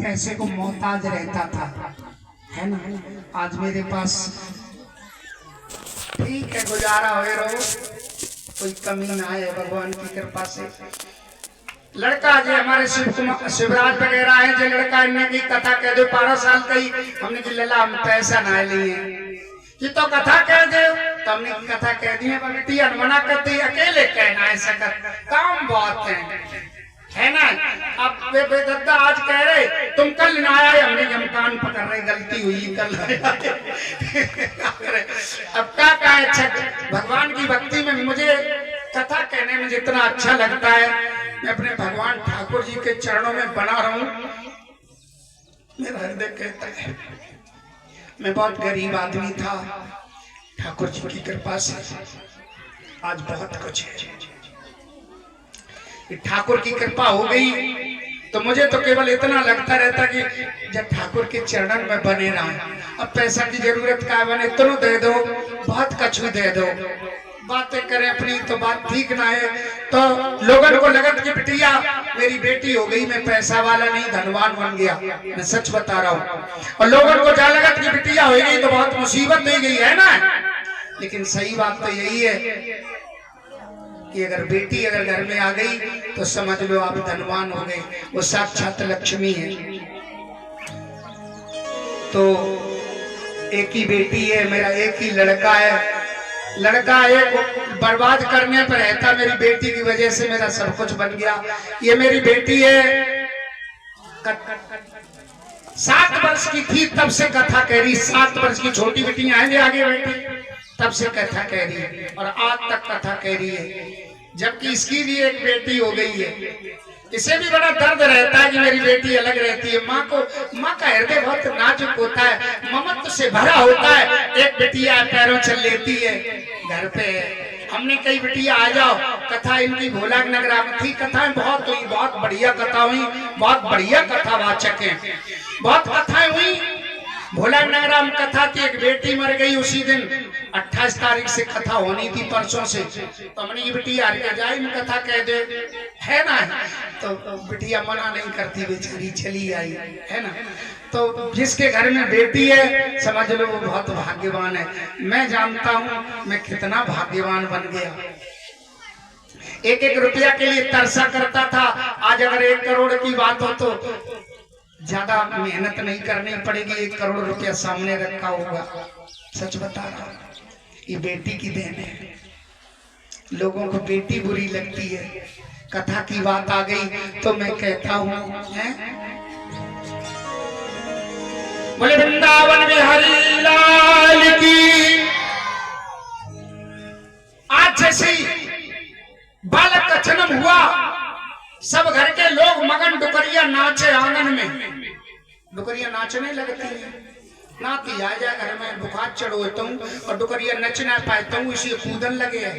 पैसे को मोहताज रहता था, है ना। आज मेरे पास ठीक है, गुजारा हो रहो, कोई कमी ना है भगवान की कृपा से। लड़का जो हमारे शिवराज वगैरह है, जो लड़का इन्हें की कथा कह दो 12 साल का ही, हमने की लला हम पैसा ना लिए कि तो कथा कह दे, तो हमने कथा कह दी है, बेटी मना कर दी, अकेले कहना है सकत काम बहुत है ना। अब बेदद्दा आज कह रहे तुम कल ना आए, हमने हम कान पकड़ रहे, गलती हुई कल अब क्या कहे। अच्छा भगवान की भक्ति में मुझे कथा कहने में जितना अच्छा लगता है, मैं अपने भगवान ठाकुर जी के चरणों में बना रहा हूं। मेरा हृदय कहता है मैं बहुत गरीब आदमी था, ठाकुर जी की कृपा से आज बहुत कुछ है। ठाकुर की कृपा हो गई तो मुझे तो केवल इतना लगता रहता कि जब ठाकुर के चरणन में बने रहा। अब पैसा की जरूरत का बने इतना दे दो, बहुत कछु दे दो, बातें करें अपनी तो बात ठीक ना है, तो लोगों को लगत कि बिटिया मेरी बेटी हो गई, मैं पैसा वाला नहीं धनवान बन गया, मैं सच बता रहा हूँ। और लोगों को जा लगत कि बिटिया हो गई तो बहुत मुसीबत दे गई, है ना। लेकिन सही बात तो यही है कि अगर बेटी अगर घर में आ गई तो समझ लो आप धनवान हो गए, वो साक्षात लक्ष्मी है। तो एक ही बेटी है मेरा, एक ही लड़का है, लड़का एक बर्बाद करने पर रहता, मेरी बेटी की वजह से मेरा सब कुछ बन गया। ये मेरी बेटी है, 7 वर्ष की थी तब से कथा कह रही, 7 वर्ष की छोटी बेटी आएंगे आगे बेटी तब से कथा कह रही है और आज तक कथा कह रही है, जबकि इसकी भी एक बेटी हो गई है। इसे भी बड़ा दर्द रहता है कि मेरी बेटी अलग रहती है। माँ का हृदय बहुत नाजुक होता है, ममत्व से भरा होता है। एक बेटिया पैरों चल लेती है, घर पे हमने कई बेटिया आ जाओ, कथा इनकी भोला नगरा में थी, कथाएं बहुत हुई, बहुत बढ़िया कथा हुई, बहुत बढ़िया कथावाचक हैं, बहुत कथाएं हुई। भोला नगरा में कथा थी, एक बेटी मर गई उसी दिन, 28 तारीख से कथा होनी थी परसों से, तो हमने ये बिटिया जाए में कथा कह दे, है ना। तो बिटिया मना नहीं करती, बेचारी चली आई, है ना। तो जिसके घर में बेटी है समझ लो वो बहुत भाग्यवान है। मैं जानता हूँ मैं कितना भाग्यवान बन गया। 1-1 रुपया के लिए तरसा करता था, आज अगर 1 करोड़ की बात हो तो ज्यादा मेहनत नहीं करनी पड़ेगी, 1 करोड़ रुपया सामने रखा होगा। सच बता रहा हूं, ये बेटी की देन है। लोगों को बेटी बुरी लगती है, कथा की बात आ गई तो मैं कहता हूं, बोले वृंदावन बिहारी लाल की। आज जैसे बालक का जन्म हुआ, सब घर के लोग मगन डुकरिया नाचे आंगन में, डुकरिया नाचने लगती है। नाती आ जाए घर में, बुखार चढ़ोता हूँ और डुकरिया नच ना पाता हूँ, इसी कूदन लगे है।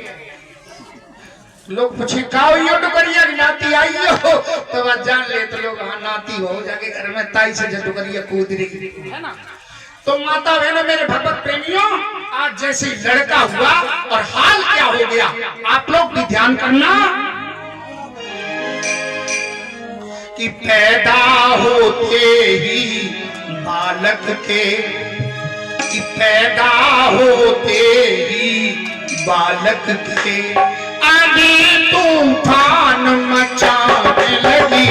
लोग पूछे काओ यो डुकरिया की नाती आई हो, तो बात जान ले तो लोग हाँ नाती हो जाके घर में ताई से जो डुकरिया कूद रही है ना। तो माता बहनों मेरे भगवत प्रेमियों, आज जैसे लड़का हुआ और हाल क्या हो गया आप लोग भी ध्यान करना कि पैदा होते ही बालक के, कि पैदा होते ही बालक के आंधी तूफान मचाने लगी।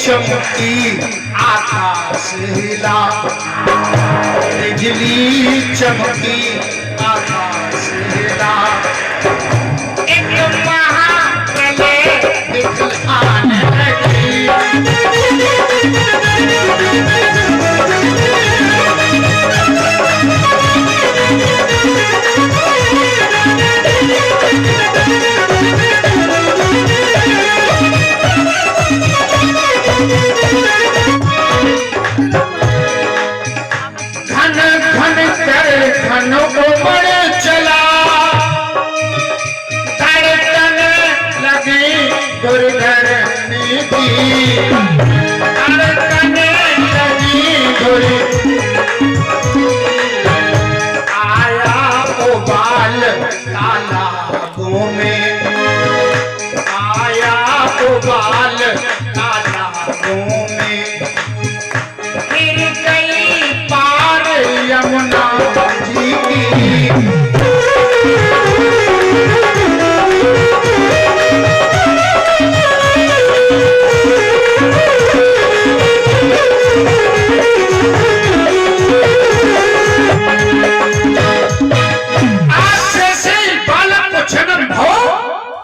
चमकी आकाश हिला, बिजली चमकी आकाश हिला, एक महाप्रलय दिखलाने लगी। दुर्धरनी की अड़कने लगी धुरी आया उबाल तालाबों में आया उबाल तालाबों में फिर गई पार यमुना जी की